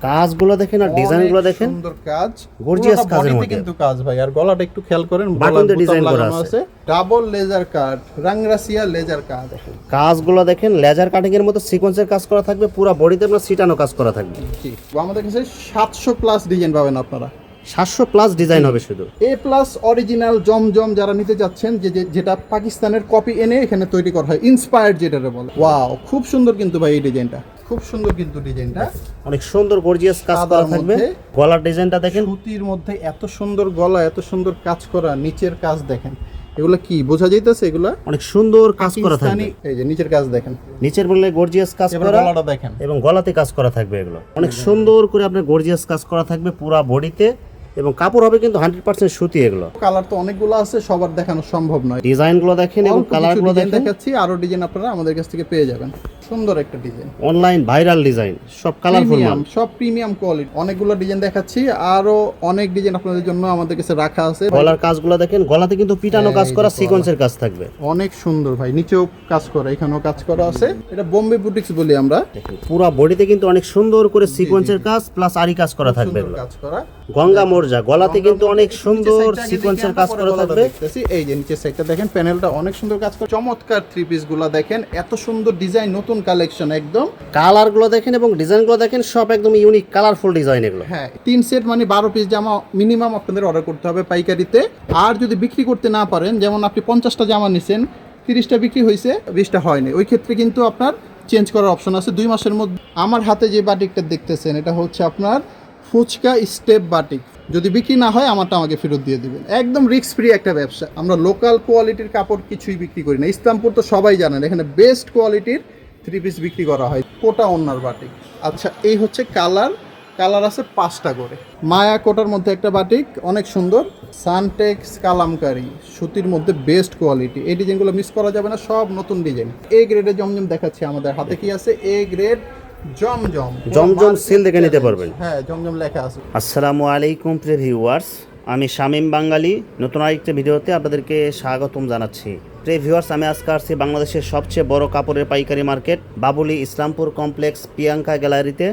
কাজগুলো দেখেন আর ডিজাইনগুলো দেখেন, সুন্দর কাজ, গর্জিয়াস কাজের মধ্যে কিন্তু কাজ ভাই। আর গলাটা একটু খেয়াল করেন, বাটন দিয়ে ডিজাইন করা আছে, ডাবল লেজার কাট, রাংরাসিয়া লেজার কাট। কাজগুলো দেখেন লেজার কাটিং এর মতো সিকোয়েন্সের কাজ করা থাকবে, পুরো বডিতে আপনার সিটানো কাজ করা থাকবে। জি, আমাদের কাছে 700 প্লাস ডিজাইন পাবেন আপনারা। 700 প্লাস ডিজাইন হবে শুধু। এ প্লাস অরিজিনাল জমজম যারা নিতে যাচ্ছেন, যেটা পাকিস্তানের কপি এনে এখানে তৈরি করা হয়, ইন্সপায়ার্ড যেটারে বলে। ওয়াও, খুব সুন্দর কিন্তু ভাই এই ডিজাইনটা, খুব সুন্দর কিন্তু ডিজাইনটা, অনেক সুন্দর গর্জিয়াস কাজ করা থাকবে। গলার ডিজাইনটা দেখেন, সুতির মধ্যে এত সুন্দর গলা, এত সুন্দর কাজ করা, নিচের কাজ দেখেন, এগুলো কি বোঝা যাইতেছে, এগুলো অনেক সুন্দর কাজ করা থাকবে। এই যে নিচের কাজ দেখেন, নিচের বললে গর্জিয়াস কাজ করা, গলাটা দেখেন এবং গলাতে কাজ করা থাকবে। এগুলো অনেক সুন্দর করে আপনার গর্জিয়াস কাজ করা থাকবে পুরো বডিতে, এবং কাপড় হবে কিন্তু 100% সুতি। এগুলো কালার তো অনেকগুলো আছে, সবার দেখানো সম্ভব নয়। ডিজাইনগুলো দেখেন এবং কালারগুলো দেখেন, দেখাচ্ছি আরো ডিজাইন আপনারা আমাদের কাছ থেকে পেয়ে যাবেন। সুন্দর একটা ডিজাইন, অনলাইন ভাইরাল ডিজাইন, সব কালারফুল মাল, সব প্রিমিয়াম কোয়ালিটি। অনেকগুলো ডিজাইন দেখাচ্ছি, আরো অনেক ডিজাইন আপনাদের জন্য আমাদের কাছে রাখা আছে। গলার কাজগুলো দেখেন, গলাতে কিন্তু পিটানো কাজ করা, সিকোয়েন্সের কাজ থাকবে, অনেক সুন্দর ভাই। নিচেও কাজ করা, এখানেও কাজ করা আছে। এটা বোম্বে বুটিক্স বলি আমরা। পুরো বডিতে কিন্তু অনেক সুন্দর করে সিকোয়েন্সের কাজ প্লাস আরি কাজ করা থাকবে। কাজ করা গঙ্গা মোরজা, গলাতে কিন্তু অনেক সুন্দর সিকোয়েন্সের কাজ করা থাকবে। এই যে নিচের সাইডটা দেখেন, প্যানেলটা অনেক সুন্দর কাজ করা, চমৎকার থ্রি পিস গুলো দেখেন, এত সুন্দর ডিজাইন, নতুন কালেকশন একদম। কালারগুলো দেখেন এবং ডিজাইনগুলো দেখেন, সব একদম ইউনিক কালারফুল ডিজাইন এগুলো। হ্যাঁ, 3 সেট মানে 12 পিস জামা মিনিমাম আপনাদের অর্ডার করতে হবে পাইকারিতে। আর যদি বিক্রি করতে না পারেন, যেমন আপনি 50টা জামা নিছেন, 30টা বিক্রি হয়েছে, 20টা হয়নি, ওই ক্ষেত্রে কিন্তু আপনার চেঞ্জ করার অপশন আছে 2 মাসের মধ্যে। আমার হাতে যে বাটিকটা দেখতেছেন, এটা হচ্ছে আপনার ফুচকা স্টেপ বাটিক। যদি বিক্রি না হয় আমারটা আমাকে ফেরত দিয়ে দিবেন। একদম রিস্ক ফ্রি একটা ব্যবসা। আমরা লোকাল কোয়ালিটির কাপড় কিছুই বিক্রি করি না। ইসলামপুর তো সবাই জানেন, এখানে বেস্ট কোয়ালিটির থ্রি পিস বিক্রি করা হয়। কোটা ওন্নার বাটিক। আচ্ছা, এই হচ্ছে কালার আছে 5টা করে। মায়া কোটার মধ্যে একটা বাটিক, অনেক সুন্দর। সানটেক্স কালামকারি, সুতির মধ্যে বেস্ট কোয়ালিটি। এই ডিজাইনগুলো মিস করা যাবে না, সব নতুন ডিজাইন। এ গ্রেডের জমজম দেখাচ্ছি আমাদের হাতে। কি আছে? এ গ্রেড জমজম সিল দেখে নিতে পারবেন। হ্যাঁ, জমজম লেখা আছে। আসসালামু আলাইকুম প্রিয় ভিউয়ার্স, আমি শামীম বাঙালি নতুন আরেকটা ভিডিওতে আপনাদেরকে স্বাগতম জানাচ্ছি। প্রিয় ভিউয়ার্স, আমি আজকে আসছি বাংলাদেশের সবচেয়ে বড় কাপড়ের পাইকারি মার্কেট বাবুলি ইসলামপুর কমপ্লেক্স প্রিয়াঙ্কা গ্যালারিতে।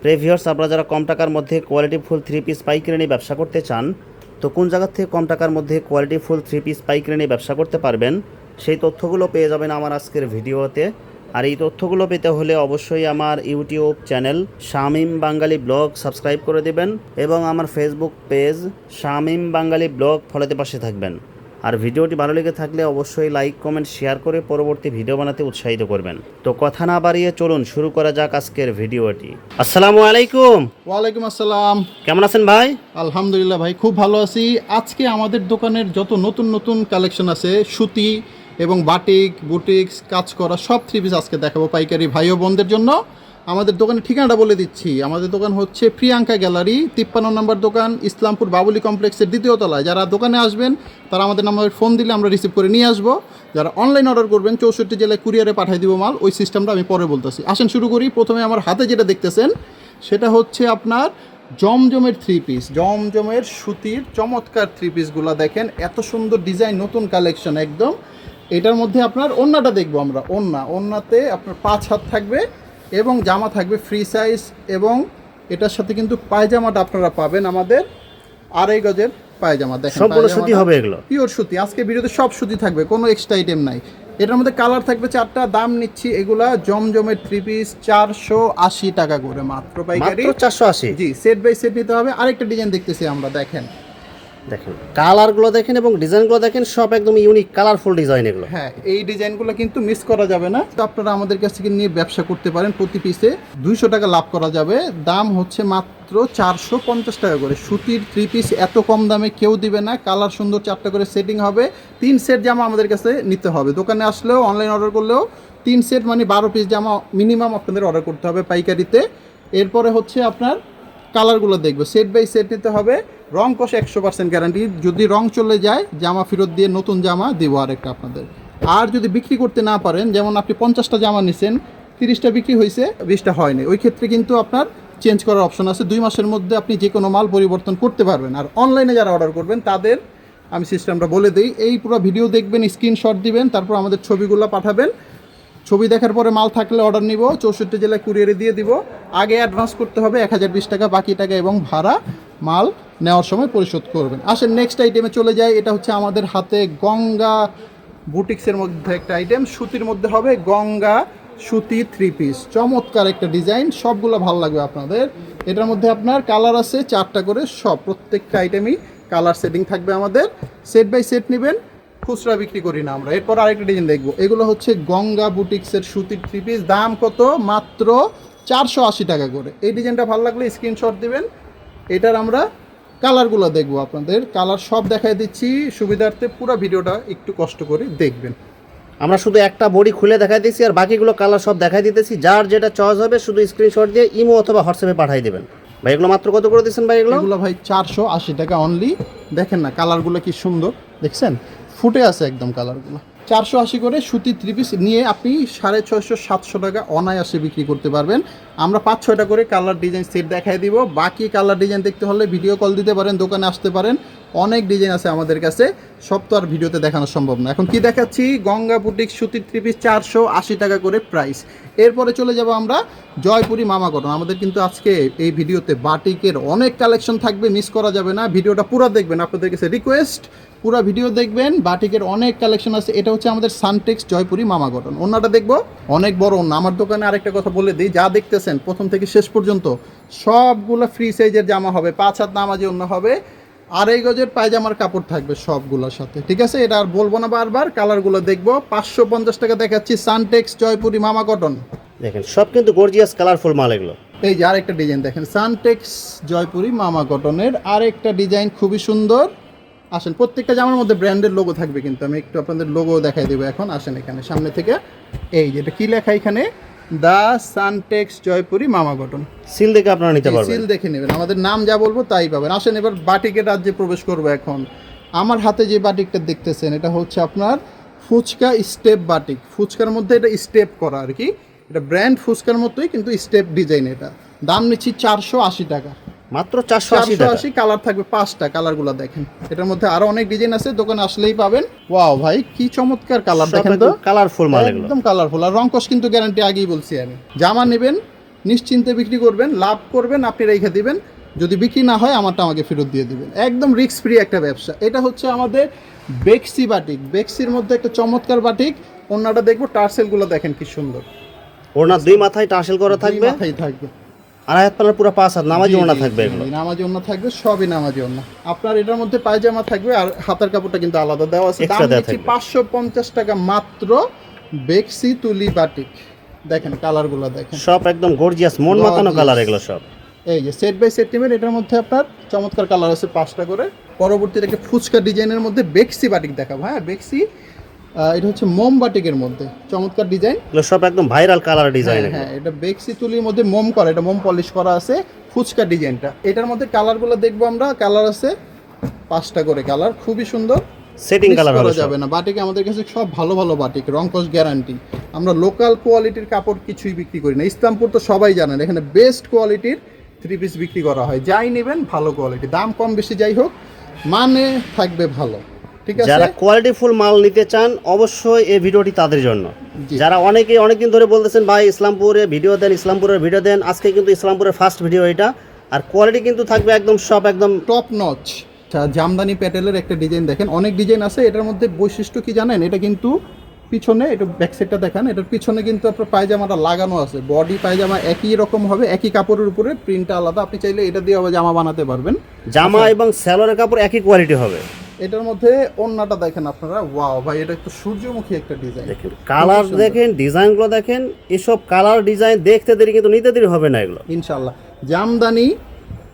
প্রিয় ভিউয়ার্স, আপনারা যারা কম টাকার মধ্যে কোয়ালিটি ফুল থ্রি পিস পাইকারি নিয়ে ব্যবসা করতে চান, তো কোন জায়গা থেকে কম টাকার মধ্যে কোয়ালিটি ফুল থ্রি পিস পাইকারি নিয়ে ব্যবসা করতে পারবেন, সেই তথ্যগুলো পেয়ে যাবেন আমার আজকের ভিডিওতে। আর এই তথ্যগুলো পেতে হলে অবশ্যই আমার ইউটিউব চ্যানেল শামীম বাঙালি ব্লগ সাবস্ক্রাইব করে দেবেন, এবং আমার ফেসবুক পেজ শামীম বাঙালি ব্লগ ফলোতে পাশে থাকবেন। আর ভিডিওটি ভালো লেগে থাকলে অবশ্যই লাইক কমেন্ট শেয়ার করে পরবর্তী ভিডিও বানাতে উৎসাহিত করবেন। তো কথা না বাড়িয়ে চলুন শুরু করা যাক আজকের ভিডিওটি। আসসালামু আলাইকুম। ওয়ালাইকুম আসসালাম। কেমন আছেন ভাই? আলহামদুলিল্লাহ ভাই, খুব ভালো আছি। আজকে আমাদের দোকানের যত নতুন কালেকশন আছে, সুতি এবং বাটিক বুটিক্স কাজ করা সব থ্রি পিস আজকে দেখাবো পাইকারি ভাই ও বোনদের জন্য। আমাদের দোকানের ঠিকানাটা বলে দিচ্ছি। আমাদের দোকান হচ্ছে প্রিয়াঙ্কা গ্যালারি, 53 নম্বর দোকান, ইসলামপুর বাবুলি কমপ্লেক্সের 2য় তলায়। যারা দোকানে আসবেন তারা আমাদের নাম্বারে ফোন দিলে আমরা রিসিভ করে নিয়ে আসবো। যারা অনলাইন অর্ডার করবেন 64 জেলায় কুরিয়ারে পাঠিয়ে দিব মাল। ওই সিস্টেমটা আমি পরে বলতেছি। আসেন শুরু করি। প্রথমে আমার হাতে যেটা দেখতেছেন সেটা হচ্ছে আপনার জমজমের থ্রি পিস, জমজমের সুতির চমৎকার থ্রি পিসগুলো দেখেন, এত সুন্দর ডিজাইন, নতুন কালেকশন একদম। এটার মধ্যে আপনার ওন্নাটা দেখবো আমরা। ওন্নাতে আপনার 5 হাত থাকবে এবং জামা থাকবে ফ্রি সাইজ, এবং এটার সাথে কিন্তু পায়জামাটা আপনারা পাবেন আমাদের 2.5 গজের পায়জামা। দেখেন সম্পূর্ণ সুতি হবে, এগুলো পিওর সুতি। আজকে ভিডিওতে সব সুতি থাকবে, কোনো এক্সট্রা আইটেম নাই। এটার মধ্যে কালার থাকবে 4টা। দাম নিচ্ছি এগুলা জমজমের থ্রি পিস 480 টাকা করে মাত্র পাইকারি। 480? জি, সেট বাই সেট নিতে হবে। আরেকটা ডিজাইন দেখতেছি আমরা, দেখেন কালারগুলো দেখেন এবং ডিজাইনগুলো দেখেন, সব একদম ইউনিক কালারফুল ডিজাইন এগুলো। হ্যাঁ, এই ডিজাইনগুলো কিন্তু মিস করা যাবে না। তো আপনারা আমাদের কাছ থেকে নিয়ে ব্যবসা করতে পারেন। প্রতি পিসে 200 টাকা লাভ করা যাবে। দাম হচ্ছে মাত্র 450 টাকা করে। সুতির থ্রি পিস এত কম দামে কেউ দিবে না। কালার সুন্দর, 4টা করে সেটিং হবে। 3 সেট জামা আমাদের কাছে নিতে হবে। দোকানে আসলেও অনলাইন অর্ডার করলেও 3 সেট মানে 12 পিস জামা মিনিমাম আপনাদের অর্ডার করতে হবে পাইকারিতে। এরপরে হচ্ছে আপনার কালারগুলো দেখবো, সেট বাই সেট নিতে হবে। রং কষে 100% গ্যারান্টি। যদি রং চলে যায় জামা ফেরত দিয়ে নতুন জামা দেবো আরেকটা আপনাদের। আর যদি বিক্রি করতে না পারেন, যেমন আপনি 50টা জামা নিছেন, 30টা বিক্রি হয়েছে, 20টা হয়নি, ওই ক্ষেত্রে কিন্তু আপনার চেঞ্জ করার অপশন আছে। 2 মাসের মধ্যে আপনি যে কোনো মাল পরিবর্তন করতে পারবেন। আর অনলাইনে যারা অর্ডার করবেন তাদের আমি সিস্টেমটা বলে দিই। এই পুরো ভিডিও দেখবেন, স্ক্রিনশট দিবেন, তারপর আমাদের ছবিগুলো পাঠাবেন। ছবি দেখার পরে মাল থাকলে অর্ডার নিব, 64 জেলায় কুরিয়ারে দিয়ে দিব। আগে অ্যাডভান্স করতে হবে 1020 টাকা, বাকি টাকা এবং ভাড়া মাল নেওয়ার সময় পরিশোধ করবেন। আসেন নেক্সট আইটেমে চলে যায়। এটা হচ্ছে আমাদের হাতে গঙ্গা বুটিক্সের মধ্যে একটা আইটেম, সুতির মধ্যে হবে গঙ্গা সুতি 3 পিস, চমৎকার একটা ডিজাইন, সবগুলো ভালো লাগবে আপনাদের। এটার মধ্যে আপনার কালার আছে 4টা করে, সব প্রত্যেকটা আইটেমই কালার সেটিং থাকবে আমাদের। সেট বাই সেট নেবেন, খুচরা বিক্রি করি না আমরা। এরপর আরেকটা ডিজাইন দেখবো, এগুলো হচ্ছে গঙ্গা বুটিক্সের সুতির 3 পিস, দাম কত? মাত্র 480 টাকা করে। এই ডিজাইনটা ভালো লাগলে স্ক্রিনশট দিবেন। এটার আমরা কালারগুলো দেখবো, আপনাদের কালার সব দেখাই দিচ্ছি সুবিধার্থে, পুরো ভিডিওটা একটু কষ্ট করে দেখবেন। আমরা শুধু একটা বডি খুলে দেখাই দিচ্ছি, আর বাকিগুলো কালার সব দেখাই দিতেছি। যার যেটা চয়েস হবে শুধু স্ক্রিনশট দিয়ে ইমো অথবা হোয়াটসঅ্যাপে পাঠিয়ে দেবেন। ভাই এগুলো মাত্র কত করে দিচ্ছেন ভাই এগুলো? এগুলো ভাই 480 টাকা অনলি। দেখেন না কালারগুলো কি সুন্দর, দেখছেন ফুটে আছে একদম কালারগুলো। 480 করে সুতি 3 পিস নিয়ে আপনি 650-700 টাকা অনায়াসে বিক্রি করতে পারবেন। আমরা 5-6টা করে কালার ডিজাইন সেট দেখাই দিব। বাকি কালার ডিজাইন দেখতে হলে ভিডিও কল দিতে পারেন, দোকানে আসতে পারেন। অনেক ডিজাইন আছে আমাদের কাছে, সব তো আর ভিডিওতে দেখানো সম্ভব না। এখন কি দেখাচ্ছি, গঙ্গা বুটিক সুতির 3 পিস 480 টাকা করে প্রাইস। এরপরে চলে যাব আমরা জয়পুরি মামা কটন। আমাদের কিন্তু আজকে এই ভিডিওতে বাটিকের অনেক কালেকশন থাকবে, মিস করা যাবে না। ভিডিওটা পুরো দেখবেন, আপনাদের কাছে রিকোয়েস্ট, পুরো ভিডিও দেখবেন। বাটিকের অনেক কালেকশন আছে। এটা হচ্ছে আমাদের সানটেক্স জয়পুরি মামা কটন। ওনাটা দেখবো অনেক বড় ওনা। আমার দোকানে আরেকটা কথা বলে দিই, যা দেখতেছেন প্রথম থেকে শেষ পর্যন্ত সবগুলো ফ্রি সাইজের জামা হবে, 5 হাত নামাজি ওনা হবে, 2.5 গজের পায়জামার কাপড় থাকবে সবগুলোর সাথে, ঠিক আছে? এটা আর বলবো না বারবার, কালারগুলো দেখবো। 550 টাকা দেখাচ্ছি সানটেক্স জয়পুরি মামা কটন। দেখেন সব কিন্তু গর্জিয়াস কালারফুল মাল এগুলো। এই যে আরেকটা ডিজাইন দেখেন, সানটেক্স জয়পুরি মামা কটনের আরেকটা ডিজাইন খুবই সুন্দর। আসেন, প্রত্যেকটা জামার মধ্যে ব্র্যান্ডের লোগো থাকবে, কিন্তু আমি একটু আপনাদের লোগো দেখাই দেবো এখন। আসেন এখানে সামনে থেকে, এই যেটা কি লেখা এখানে, দা সানটেক্স জয়পুরি মামা কটন। সিল দেখে আপনারা নিতে পারবেন, সিল দেখে নেবেন, আমাদের নাম যা বলবো তাই পাবেন। আসেন এবার বাটিকের রাজ্যে প্রবেশ করবো এখন। আমার হাতে যে বাটিকটা দেখতেছেন এটা হচ্ছে আপনার ফুচকা স্টেপ বাটিক। ফুচকার মধ্যে এটা স্টেপ করা আর কি, এটা ব্র্যান্ড ফুচকার মতোই কিন্তু স্টেপ ডিজাইন। এটা দাম নিচ্ছি 480 টাকা, মাত্র 480 টাকা। 480। কালার থাকবে 5টা, কালারগুলো দেখেন। এটার মধ্যে আরো অনেক ডিজাইন আছে, দোকানে আসলেই পাবেন। ওয়াও ভাই কি চমৎকার কালার, দেখেন তো কালারফুল মাল এগুলো, একদম কালারফুল। আর রংকশ কিন্তু গ্যারান্টি, আগেই বলছি আমি। জামা নেবেন নিশ্চিন্তে বিক্রি করবেন, লাভ করবেন, আপনি রেখে দিবেন। যদি বিক্রি না হয় আমারটা আমাকে ফেরত দিয়ে দিবেন, একদম রিস্ক ফ্রি একটা ব্যবসা। এটা হচ্ছে আমাদের বেক্সি বাটিক। বেক্সির মধ্যে একটা চমৎকার বাটিক। ওনাটা দেখবো, টার্সেলগুলো দেখেন কি সুন্দর, ওনা 2 মাথায় টার্সেল করা থাকবে, মাথায় থাকবে, আর হাত পানার পুরো 5 হাত নামাজি ওনা থাকবে এগুলো। নামাজি ওনা থাকবে, সবই নামাজি ওনা। আপনার এটার মধ্যে পায়জামা থাকবে, আর হাতার কাপড়টা কিন্তু আলাদা দেওয়া আছে। দাম নিচ্ছি 550 টাকা মাত্র। বেক্সি তুলি বাটিক, দেখেন কালারগুলো দেখেন, সব একদম গর্জিয়াস মন মাতানো কালার এগুলো সব। এই যে সেট বাই সেট নেবেন। এটার মধ্যে আপনার চমৎকার কালার আছে 5টা করে। পরবর্তীতে একটা ফুচকা ডিজাইনের মধ্যে বেক্সি বাটিক দেখাবো। হ্যাঁ বেক্সি, এটা হচ্ছে মোম বাটিকের মধ্যে চমৎকার ডিজাইন, এগুলো সব একদম ভাইরাল কালার ডিজাইন। হ্যাঁ এটা বেক্সি তুলির মধ্যে মোম করা, এটা মোম পলিশ করা আছে ফুচকা ডিজাইনটা। এটার মধ্যে কালারগুলো দেখবো আমরা, কালার আছে 5টা করে কালার, খুবই সুন্দর। সেটিং কালার করা হবে যাবে না। বাটিকে আমাদের কাছে সব ভালো ভালো বাটিক, রংকশ গ্যারান্টি। আমরা লোকাল কোয়ালিটির কাপড় কিছুই বিক্রি করি না। ইসলামপুর তো সবাই জানেন, এখানে বেস্ট কোয়ালিটির 3 পিস বিক্রি করা হয়। যাই নেবেন ভালো কোয়ালিটি, দাম কম বেশি যাই হোক, মানে থাকবে ভালো, ঠিক আছে? যারা কোয়ালিটি ফুল মাল নিতে চান অবশ্যই এই ভিডিওটি তাদের জন্য। জি। যারা অনেকদিন ধরে বলতেছেন ভাই ইসলামপুরে ভিডিও দেন, ইসলামপুরের ভিডিও দেন, আজকে কিন্তু ইসলামপুরের ফার্স্ট ভিডিও এটা। আর কোয়ালিটি কিন্তু থাকবে একদম সব একদম টপ নচ। আচ্ছা, জামদানি প্যাটেলের একটা ডিজাইন দেখেন, অনেক ডিজাইন আছে। এটার মধ্যে বৈশিষ্ট্য কি জানেন, এটা কিন্তু পিছনে, এটা ব্যাক সাইডটা দেখান, এটার পিছনে কিন্তু আপনার পায়জামাটা লাগানো আছে। বডি পায়জামা একই রকম হবে, একই কাপড়ের উপরে, প্রিন্টটা আলাদা। আপনি চাইলে এটা দিয়ে আবার জামা বানাতে পারবেন। জামা এবং সালোয়ারের কাপড় একই কোয়ালিটি হবে। এটার মধ্যে ওন্নাটা দেখেন আপনারা, ওয়াও ভাই এটা একটু সূর্যমুখী একটা ডিজাইন। দেখেন কালার দেখেন, ডিজাইনগুলো দেখেন, এসব কালার ডিজাইন দেখতে দেরি কিন্তু নিতে দেরি হবে না এগুলো ইনশাআল্লাহ। জামদানি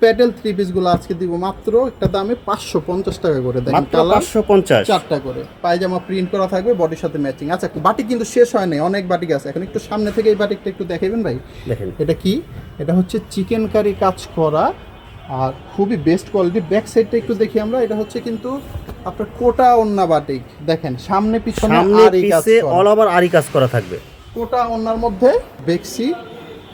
প্যাটেল 3 পিসগুলো আজকে দিব মাত্র একটা দামে 550 টাকা করে। দেখেন মাত্র কালার 550, 4টা করে পায়জামা প্রিন্ট করা থাকবে, বডির সাথে ম্যাচিং। আচ্ছা বাটিক কিন্তু শেষ হয় নাই, অনেক বাটিক আছে। এখন একটু সামনে থেকে এই বাটিকটা একটু দেখাবেন ভাই। দেখেন এটা কি, এটা হচ্ছে চিকেন কারি কাজ করা, আর খুবই বেস্ট কোয়ালিটি। ব্যাক সাইডটা একটু দেখি আমরা, এটা হচ্ছে কিন্তু আপনার কোটা ওন্না বাটিক। দেখেন সামনে পিছনে সামনে আরি কাজ পিছে করা, অল ওভার আরি কাজ করা থাকবে। কোটা ওন্নার মধ্যে বেক্সি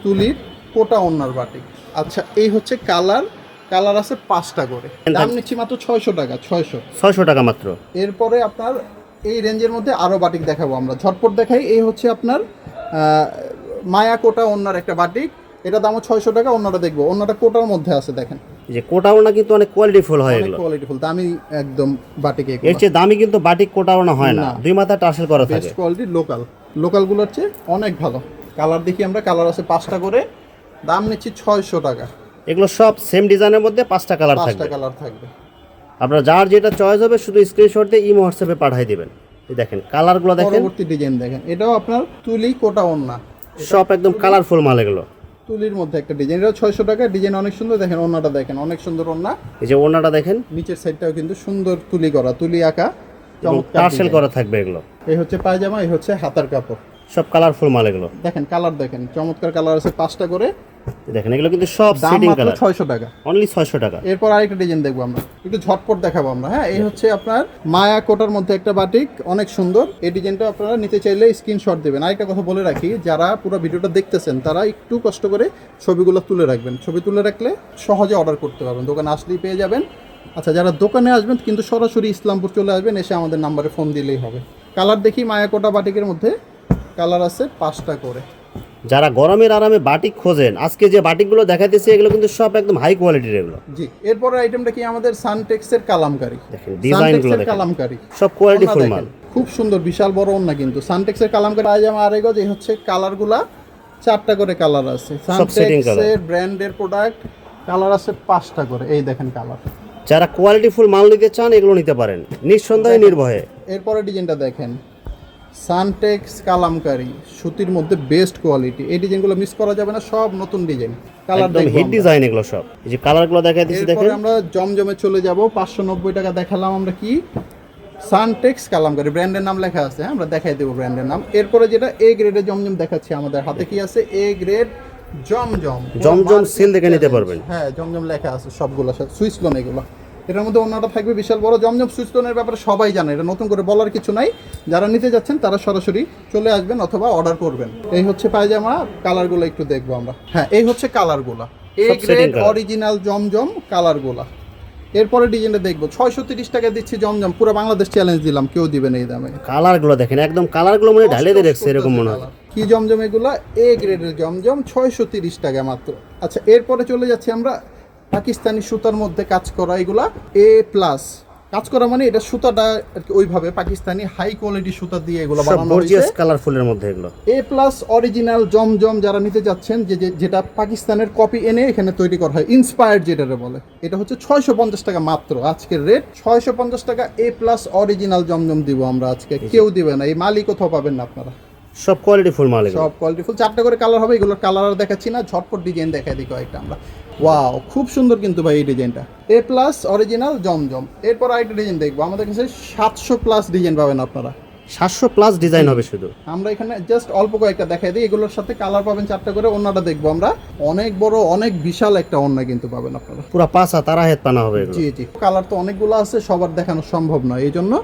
তুলির কোটা ওন্নার বাটিক। আচ্ছা এই হচ্ছে কালার, কালার আছে 5টা করে। দাম নিচ্ছি মাত্র 600 টাকা, 600 টাকা মাত্র। এরপরে আপনার এই রেঞ্জের মধ্যে আরও বাটিক দেখাবো আমরা, ঝটপট দেখাই। এই হচ্ছে আপনার মায়া কোটা ওন্নার একটা বাটিক, এটা দামও 600 টাকা। অন্যটা দেখবো, অন্যটা কোটার মধ্যে আছে, দেখেন যে কোটাওনা কিন্তু অনেক কোয়ালিটিফুল হয় অনেক এগুলো, কোয়ালিটিফুল, দামি একদম বাটিক। এর চেয়ে দামি কিন্তু বাটিক কোটাওনা হয় না, দুই মাথা টার্সেল করা থাকে। বেস্ট কোয়ালিটি, লোকালগুলোর চেয়ে অনেক ভালো। কালার দেখি আমরা, কালার আছে 5টা করে, দাম নিচ্ছি 600 টাকা। এগুলো সব সেম ডিজাইনের মধ্যে 5টা কালার 5টা থাকবে। কালার থাকবে। আপনারা যার যেটা চয়েস হবে শুধু স্ক্রিনশট দিয়ে ইমো হোয়াটসঅ্যাপে পাঠিয়ে দিবেন। এই দেখেন কালারগুলো দেখেন, পরবর্তী ডিজাইন দেখেন, এটাও আপনার তুলি কোটা ওন্না, সব একদম কালারফুল মাল এগুলো। তুলির মধ্যে একটা ডিজাইন, এটা 600 টাকা। ডিজাইন অনেক সুন্দর, দেখেন ওন্নাটা দেখেন, অনেক সুন্দর ওন্না। এই যে ওড়নাটা দেখেন, নিচের সাইডটাও কিন্তু সুন্দর তুলি করা, তুলি আঁকা, চমৎকার টার্সেল design। করা থাকবে এগুলো। এই হচ্ছে পায়জামা, এই হচ্ছে হাতার কাপড়, সব কালারফুল মাল এগুলো। দেখেন কালার দেখেন, চমৎকার কালার আছে 5টা করে, দেখেন এগুলো কিন্তু সব দাম সেটিং মাত্র কালার, 600 টাকা। অনলি 600 টাকা। এরপর আরেকটা ডিজাইন দেখবো আমরা, একটু ঝটপট দেখাবো আমরা। হ্যাঁ, এই হচ্ছে আপনার মায়া কোটার মধ্যে একটা বাটিক, অনেক সুন্দর। এই ডিজাইনটা আপনারা নিতে চাইলে স্ক্রিনশট দেবেন। আরেকটা কথা বলে রাখি, যারা পুরো ভিডিওটা দেখতেছেন তারা একটু কষ্ট করে ছবিগুলো তুলে রাখবেন। ছবি তুলে রাখলে সহজে অর্ডার করতে পারবেন, দোকানে আসলেই পেয়ে যাবেন। আচ্ছা, যারা দোকানে আসবেন কিন্তু সরাসরি ইসলামপুর চলে আসবেন, এসে আমাদের নাম্বারে ফোন দিলেই হবে। কালার দেখি, মায়া কোটা বাটিকের মধ্যে কালার আছে 5টা করে। যারা গরমের আরামে বাটিক খোঁজেন, আজকে যে বাটিকগুলো দেখাইতেছি এগুলো কিন্তু সব একদম হাই কোয়ালিটির এগুলো। জি, এরপরের আইটেমটা কি আমাদের সানটেক্সের কালামকারী। দেখেন ডিজাইনগুলো দেখেন, কালামকারী সব কোয়ালিটিফুল ওন্না মাল, দেখেন, খুব সুন্দর, বিশাল বড় ওন্না কিন্তু। সানটেক্সের কালামকারী পায়জামা আড়াই গজ। এই হচ্ছে কালারগুলা, 4টা করে কালার আছে। setting colour। সানটেক্সের ব্র্যান্ডের প্রোডাক্ট, কালার আছে 5টা করে। এই দেখেন কালার। যারা কোয়ালিটিফুল মাল নিতে চান এগুলো নিতে পারেন নিঃসন্দেহে নির্ভয়ে। এরপরে ডিজাইনটা দেখেন, সানটেক্স কালামকারী, সুতির মধ্যে বেস্ট কোয়ালিটি। এই ডিজাইনগুলো মিস করা যাবে না, সব নতুন ডিজাইন। কালার একদম দেখবো হিট আমরা। ডিজাইন এগুলো সব। এই যে কালারগুলো দেখাইতেছি দেখেন, এরপরে আমরা জমজমে চলে যাব। 590 টাকা দেখালাম আমরা, কি সানটেক্স কালামকারী, ব্র্যান্ডের নাম লেখা আছে। হ্যাঁ, আমরা দেখাই দেবো ব্র্যান্ডের নাম। এরপরে যেটা এ গ্রেডের জমজম দেখাচ্ছি, আমাদের হাতে কি আছে, A grade Zamzam. Zamzam seal দেখে নিতে পারবেন। হ্যাঁ, জমজম লেখা আছে সবগুলো, সুইচ লোন এগুলো। এটার মধ্যে অন্যটা থাকবে বিশাল বড়। জমজম সুইচ লোনের ব্যাপারে সবাই জানে, এটা নতুন করে বলার কিছু নাই। যারা নিতে যাচ্ছেন তারা সরাসরি চলে আসবেন অথবা অর্ডার করবেন। এই হচ্ছে পায়জামা, কালারগুলো একটু দেখবো আমরা। হ্যাঁ, এই হচ্ছে কালারগুলো, এ সব গ্রেড setting colour। অরিজিনাল জমজম কালারগুলো। এরপরে ডিজাইনটা দেখবো, 630 টাকা দিচ্ছি জমজম, পুরো বাংলাদেশ চ্যালেঞ্জ দিলাম, কেউ দিবে না এই দামে। কালারগুলো দেখেন, একদম কালারগুলো মনে ঢালে দিয়ে রাখছে এরকম মনে হয়। কি জমজম এগুলা, এ গ্রেডের জমজম, 630 টাকা মাত্র। আচ্ছা, এরপরে চলে যাচ্ছি আমরা পাকিস্তানি সুতার মধ্যে কাজ করা, এগুলা এ প্লাস কাজ করা, মানে এটা সুতাটা আর কি ওইভাবে পাকিস্তানি হাই কোয়ালিটি সুতা দিয়ে এগুলো সব বানানো গর্জিয়াস হয়েছে। কালারফুলের মধ্যে এগুলো। এ প্লাস অরিজিনাল জমজম যারা নিতে যাচ্ছেন, যেটা পাকিস্তানের কপি এনে এখানে তৈরি করা হয়, ইন্সপায়ার্ড যেটারে বলে, এটা হচ্ছে 650 টাকা মাত্র। আজকের রেট 650 টাকা। এ প্লাস অরিজিনাল জমজম দিব আমরা আজকে, কেউ দিবে না, এই মালই কোথাও পাবেন না আপনারা। সব কোয়ালিটিফুল মাল এগুলো। সব কোয়ালিটিফুল, 4টা করে কালার হবে। এগুলোর কালার আর দেখাচ্ছি না, ঝটপট ডিজাইন দেখাই দিই কয়েকটা আমরা। ওয়াও, খুব সুন্দর কিন্তু ভাই এই ডিজাইনটা, এ প্লাস অরিজিনাল জমজম। এরপর আরেকটা ডিজাইন দেখবো, আমাদের কাছে 700 প্লাস ডিজাইন পাবেন আপনারা। 700 প্লাস ডিজাইন হবে শুধু। আমরা এখানে জাস্ট অল্প কয়েকটা দেখাই দিই। এগুলোর সাথে কালার পাবেন 4টা করে। ওন্নাটা দেখবো আমরা, অনেক বড়, অনেক বিশাল একটা ওন্না কিন্তু পাবেন আপনারা। পুরো পাঁচা তারা হেত পানা হবে এগুলো। জি জি, কালার তো অনেকগুলো আছে, সবার দেখানো সম্ভব নয়, এই জন্য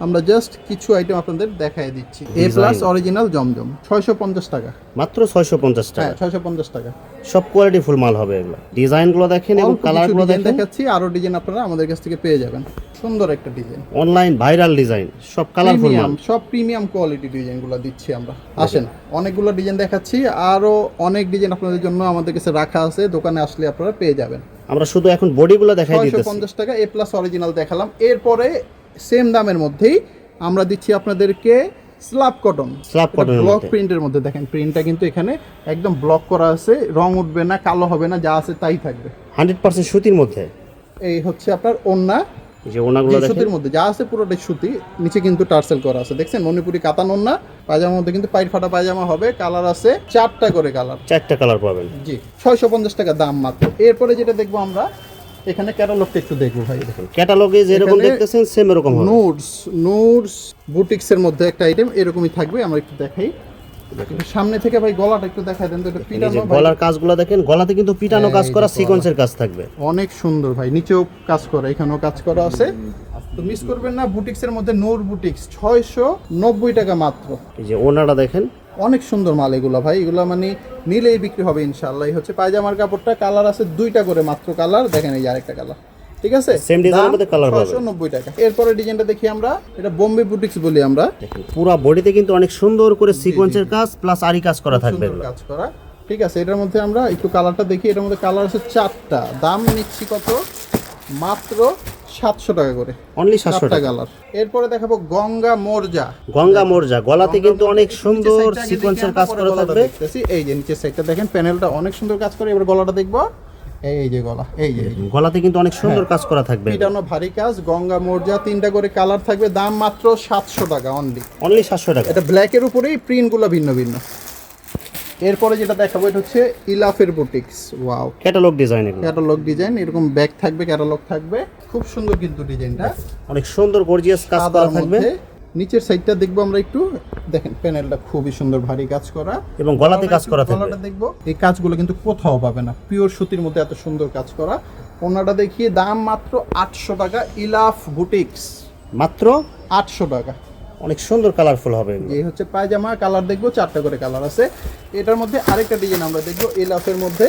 আমরা জাস্ট কিছু আইটেম আপনাদের দেখাই দিচ্ছি। এ প্লাস অরিজিনাল জমজম, 650 টাকা মাত্র 650 হ্যাঁ, টাকা। 650 টাকা। সব কোয়ালিটিফুল মাল হবে এগুলো। ডিজাইনগুলো দেখেন এবং অল্প কিছু কালারগুলো ডিজাইন দেখেন, দেখাচ্ছি, আরো ডিজাইন আপনারা আমাদের কাছ থেকে পেয়ে যাবেন। সুন্দর একটা ডিজাইন, অনলাইন ভাইরাল ডিজাইন, সব কালারফুল মাল। সব প্রিমিয়াম কোয়ালিটি ডিজাইনগুলো দিচ্ছি আমরা। আসেন, অনেকগুলো ডিজাইন দেখাচ্ছি, আরো অনেক ডিজাইন আপনাদের জন্য আমাদের কাছে রাখা আছে, দোকানে আসলে আপনারা পেয়ে যাবেন। আমরা শুধু এখন বডিগুলো দেখাই দিতেছি। 650 টাকা এ প্লাস অরিজিনাল দেখালাম। এরপরে সেম দামের মধ্যেই আমরা দিচ্ছি আপনাদেরকে স্ল্যাব কটন। স্ল্যাব কটনের ব্লক মধ্যে প্রিন্টের মধ্যে, দেখেন প্রিন্টটা কিন্তু এখানে একদম ব্লক করা আছে, রং উঠবে না, কালো হবে না, যা আছে তাই থাকবে। 100% সুতির মধ্যে। এই হচ্ছে আপনার ওন্না, যে ওনাগুলো দেখেন, সুতির মধ্যে যা আছে পুরোটাই সুতি, নিচে কিন্তু টার্সেল করা আছে, দেখছেন মণিপুরি কাতান ওন্না। পায়জামার মধ্যে কিন্তু পাইট ফাটা পায়জামা হবে। কালার আছে 4টা করে কালার। 4টা কালার পাবেন। জি, 650 টাকা দাম মাত্র। এরপরে যেটা দেখবো আমরা, এখানে ক্যাটালগটা একটু দেখবো ভাই। দেখুন ক্যাটালগে যেরকম এখানে দেখতেছেন সেম এরকম হবে। নোটস বুটিক্সের মধ্যে একটা আইটেম এরকমই থাকবে। আমরা একটু দেখাই সামনে থেকে ভাই, গলাটা একটু দেখাই দেন তো, এটা এই যে পিটানো ভাই, গলার কাজগুলো দেখেন, গলাতে কিন্তু পিটানো কাজ এই করা, যে গলা। সিকোয়েন্সের কাজ থাকবে। অনেক সুন্দর ভাই, নিচেও কাজ করা, এখানেও কাজ করা আছে। তো মিস করবেন না, বুটিক্সের মধ্যে নূর বুটিক্স, 690 টাকা মাত্র। এই যে ওনাটা দেখেন, অনেক সুন্দর মাল এগুলো ভাই, এগুলো মানে নিলেই বিক্রি হবে ইনশাআল্লাহ। এই হচ্ছে পায়জামার কাপড়টা, কালার আছে 2টা করে মাত্র কালার, দেখেন এই যে আরেকটা কালার। ঠিক আছে, Same design এর মধ্যে colour পাবেন। 690 টাকা। এরপরে ডিজাইনটা দেখি আমরা, এটা বোম্বে বুটিক্স বলি আমরা। দেখেন পুরো বডিতে কিন্তু অনেক সুন্দর করে সিকোয়েন্সের কাজ প্লাস আরি কাজ করা থাকবে সুন্দর এগুলো। কাজ করা, ঠিক আছে। এটার মধ্যে আমরা একটু কালারটা দেখি, এটার মধ্যে কালার আছে 4টা, দাম নিচ্ছি কত, মাত্র 700 টাকা করে, অনলি 700 টাকা। কালার। এরপরে দেখাবো গঙ্গা মোরজা। গঙ্গা মোরজা, গলাতে কিন্তু অনেক সুন্দর সিকোয়েন্সের কাজ করা থাকবে। এই যে নিচের সাইডটা দেখেন, প্যানেলটা অনেক সুন্দর কাজ করে। এবার গলাটা দেখবো, এই যে গলা, এই যে গলাতে কিন্তু অনেক সুন্দর কাজ করা থাকবে, পিটানো ভারী কাজ, গঙ্গা মোরজা, 3টা করে কালার থাকবে, দাম মাত্র 700 টাকা অনলি। অনলি 700 টাকা। এটা ব্ল্যাকের উপরেই প্রিন্টগুলো ভিন্ন ভিন্ন। এরপরে যেটা দেখাবো এটা হচ্ছে ইলাফের বুটিক্স। ওয়াও, ক্যাটালগ ডিজাইন এগুলো, ক্যাটালগ ডিজাইন, এরকম ব্যাগ থাকবে, ক্যাটালগ থাকবে, খুব সুন্দর কিন্তু ডিজাইনটা, অনেক সুন্দর গর্জিয়াস কাজ করা সাদার থাকবে। মধ্যে। নিচের সাইডটা দেখবো আমরা একটু, দেখেন প্যানেলটা খুবই সুন্দর ভারী কাজ করা, এবং গলাতে কাজ করা থাকবে। গলাটা দেখবো, এই কাজগুলো কিন্তু কোথাও পাবে না, পিওর সুতির মধ্যে এত সুন্দর কাজ করা। ওনাটা দেখিয়ে দাম মাত্র 800 টাকা, ইলাফ বুটিক্স, মাত্র 800 টাকা। অনেক সুন্দর কালারফুল হবে এগুলো। এই হচ্ছে পায়জামা, কালার দেখবো 4টা করে কালার আছে। এটার মধ্যে আরেকটা ডিজাইন আমরা দেখবো, ইলাফের মধ্যে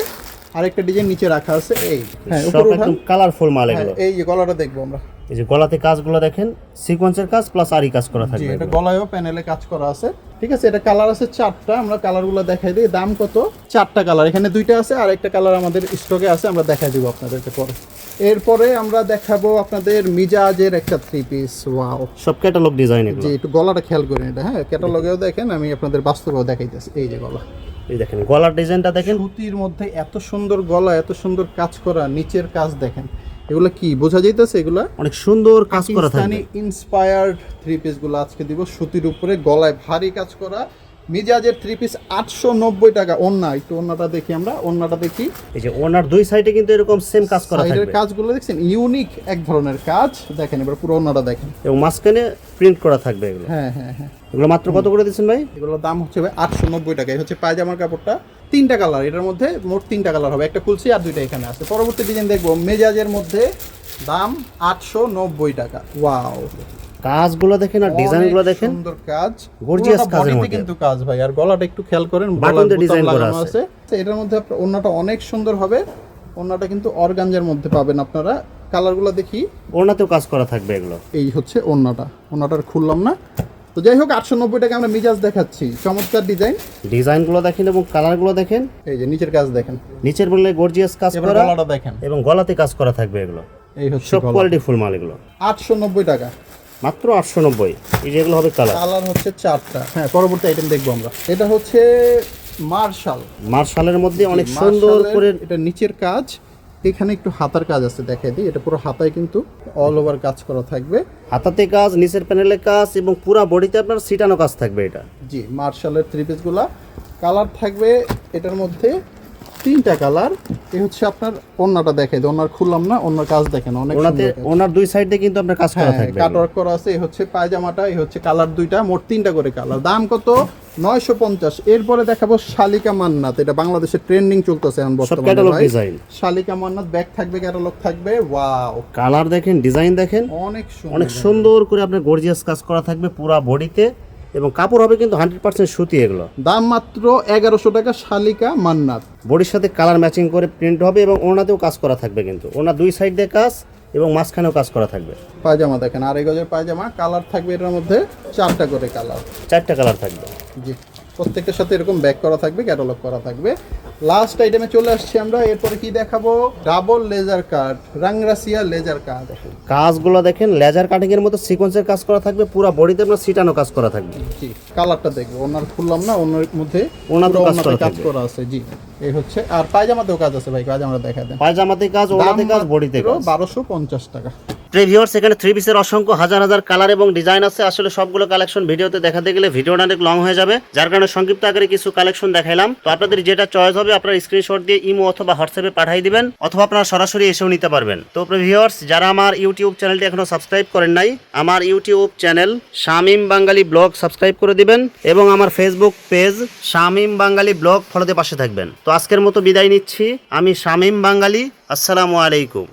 আরেকটা ডিজাইন নিচে রাখা আছে, এই হ্যাঁ সব উপরে একদম কালারফুল মাল হ্যাঁ, এগুলো। এই যে গলাটা দেখবো আমরা, এই যে গলাতে কাজগুলো দেখেন, সিকোয়েন্সের কাজ প্লাস আরি কাজ করা জি থাকবে এটা এগুলো। গলায়ও প্যানেলে কাজ করা আছে, ঠিক আছে। এটা কালার আছে 4টা, আমরা কালারগুলো দেখাই দিই। দাম কত, 4টা কালার, এখানে 2টা আছে, আর একটা কালার আমাদের স্টকে আছে, আমরা দেখাই দিব আপনাদেরকে পরে। এরপরে আমরা দেখাবো আপনাদের মিজাজের একটা 3 পিস। ওয়াও, সব ক্যাটালগ ডিজাইন জি এগুলো। একটু গলাটা খেয়াল করেন, এটা হ্যাঁ ক্যাটালগেও দেখেন, আমি আপনাদের বাস্তবেও দেখাইতেছি। এই যে গলা, এই দেখেন গলার ডিজাইনটা দেখেন, সুতির মধ্যে এত সুন্দর গলা, এত সুন্দর কাজ করা, নিচের কাজ দেখেন, এগুলো কি বোঝা যাইতেছে, এগুলা অনেক সুন্দর কাজ করা থাকবে। পাকিস্তানি ইন্সপায়ার্ড 3 পিস গুলো আজকে দিব, সুতির উপরে গলায় ভারী কাজ করা, মিজাজের 3 পিস 890 টাকা। ওন্না, একটু ওন্নাটা দেখি আমরা, ওন্নাটা দেখি, এই যে ওনার দুই সাইডে কিন্তু এরকম সেম কাজ করা সাইডের থাকবে কাজগুলো দেখছেন, ইউনিক এক ধরনের কাজ দেখেন। এবার পুরো ওন্নাটা দেখেন, এবং মাঝখানে প্রিন্ট করা থাকবে এগুলো। হ্যাঁ হ্যাঁ হ্যাঁ, এগুলো মাত্র কত করে দিচ্ছেন ভাই? এগুলোর দাম হচ্ছে ভাই 890 টাকা। এই হচ্ছে পায়জামার কাপড়টা, 3টা কালার, এটার মধ্যে মোট 3টা কালার হবে, একটা খুলছি আর 2টা এখানে আছে। পরবর্তী ডিজাইন দেখবো মেজাজের মধ্যে, দাম 890 টাকা। ওয়াও, কাজগুলো দেখেন আর ডিজাইনগুলো অনেক দেখেন, সুন্দর কাজ, গর্জিয়াস পুরোটা কাজের বডিতে মধ্যে। কিন্তু কাজ ভাই। আর গলাটা একটু খেয়াল করেন, বাটন গলার দিয়ে বোতাম ডিজাইন করা লাগানো আছে। আছে। এটার মধ্যে আপনার ওন্নাটা অনেক সুন্দর হবে, ওন্নাটা কিন্তু অর্গানজার মধ্যে পাবেন আপনারা। কালারগুলো দেখি, ওনাতেও কাজ করা থাকবে এগুলো। এই হচ্ছে ওন্নাটা, ওন্নাটার খুললাম না। তো যাই হোক 890 টাকা আমরা মিজাজ দেখাচ্ছি, চমৎকার ডিজাইন। ডিজাইনগুলো দেখেন এবং কালারগুলো দেখেন, এই যে নিচের কাজ দেখেন, নিচের বললে গর্জিয়াস কাজ এবার করা গলাটা দেখেন, এবং গলাতে কাজ করা থাকবে এগুলো। এই হচ্ছে সব গলা। কোয়ালিটি ফুল মাল এগুলো, 890 টাকা, মাত্র 890। এই যেগুলো হবে কালার, কালার হচ্ছে 4টা। হ্যাঁ, পরবর্তী আইটেম দেখবো আমরা, এটা হচ্ছে মার্শাল। মার্শালের মধ্যে অনেক সুন্দর মার্শালের, করে এটা নিচের কাজ, এখানে একটু হাতার কাজ আছে, দেখাই দিই। এটা পুরো হাতায় কিন্তু অল ওভার কাজ করা থাকবে, হাতাতে কাজ, নিচের প্যানেলে কাজ এবং পুরো বডিতে আপনার সিটানো কাজ থাকবে এটা। জি মার্শালের 3 পিস গুলা। কালার থাকবে এটার মধ্যে 3টা কালার। এই হচ্ছে আপনার ওন্নাটা দেখাই দিই, ওন্নার খুললাম না, ওন্নার কাজ দেখেন অনেক ওনাতে সুন্দর কাজ। ওনার দুই সাইডে কিন্তু আপনার কাজ করা থাকবে। কাটওয়ার্ক করা আছে। এই হচ্ছে পায়জামাটা, এই হচ্ছে কালার 2টা, মোট 3টা করে কালার। দাম কত, 950। এরপরে দেখাবো শালিকা মান্নাত, এটা বাংলাদেশে ট্রেন্ডিং চলতেছে এখন সব বর্তমানে ক্যাটালগ ভাই। ডিজাইন, শালিকা মান্নাত ব্যাগ থাকবে, ক্যাটালগ থাকবে। ওয়াও, কালার দেখেন, ডিজাইন দেখেন, অনেক সুন্দর, অনেক সুন্দর করে আপনার গর্জিয়াস কাজ করা থাকবে পুরা বডিতে, এবং কাপড় হবে কিন্তু 100% সুতি এগুলো। দাম মাত্র 1100 টাকা, শালিকা মান্নাত। বডির সাথে কালার ম্যাচিং করে প্রিন্ট হবে এবং ওনাতেও কাজ করা থাকবে, কিন্তু ওনা দুই সাইড দিয়ে কাজ এবং মাঝখানেও কাজ করা থাকবে। পায়জামা দেখেন, আড়াই গজের পায়জামা, কালার থাকবে এটার মধ্যে 4টা করে কালার। 4টা কালার থাকবে। জি, প্রত্যেকটার সাথে এরকম ব্যাক করা থাকবে, ক্যাটালগ করা থাকবে। লাস্ট আইটেমে চলে আসছি আমরা। এরপরে কি দেখাবো, ডাবল লেজার কাট, রাংরাসিয়া লেজার কাট। কাজগুলো দেখেন, লেজার কাটিং এর মতো সিকোয়েন্সের কাজ করা থাকবে, পুরো বডিতে আপনার সিটানো কাজ করা থাকবে। জি, কালারটা দেখবো, ওনার খুললাম না, ওনার মধ্যে ওনাতেও পুরো কাজ করা ওনাতে কাজ থাকবে। করা আছে। জি, এই হচ্ছে, আর পায়জামাতেও কাজ আছে ভাই, পায়জামাটা দেখা দেন। পায়জামাতে কাজ, ওনাতে কাজ, বডিতে কাজ। 1250 টাকা। ভিউয়ার্স, এখানে 3 পিসের অসংখ্য হাজার হাজার কালার এবং ডিজাইন আছে। আসলে সবগুলো কালেকশন ভিডিওতে দেখাতে গেলে ভিডিওটা অনেক লং হয়ে যাবে, যার কারণে সংক্ষিপ্ত আকারে কিছু কালেকশন দেখাইলাম। তো আপনাদের যেটা চয়েস হবে আপনারা স্ক্রিনশট দিয়ে ইমো অথবা হোয়াটসঅ্যাপে পাঠিয়ে দিবেন, অথবা আপনারা সরাসরি এসেও নিতে পারবেন। তো ভিউয়ার্স, যারা আমার ইউটিউব চ্যানেলটি এখনো সাবস্ক্রাইব করেন নাই, আমার ইউটিউব চ্যানেল শামীম বাঙালি ব্লগ সাবস্ক্রাইব করে দিবেন, এবং আমার ফেসবুক পেজ শামীম বাঙালি ব্লগ ফলোতে পাশে থাকবেন। তো আজকের মতো বিদায় নিচ্ছি, আমি শামীম বাঙালি। আসসালামু আলাইকুম।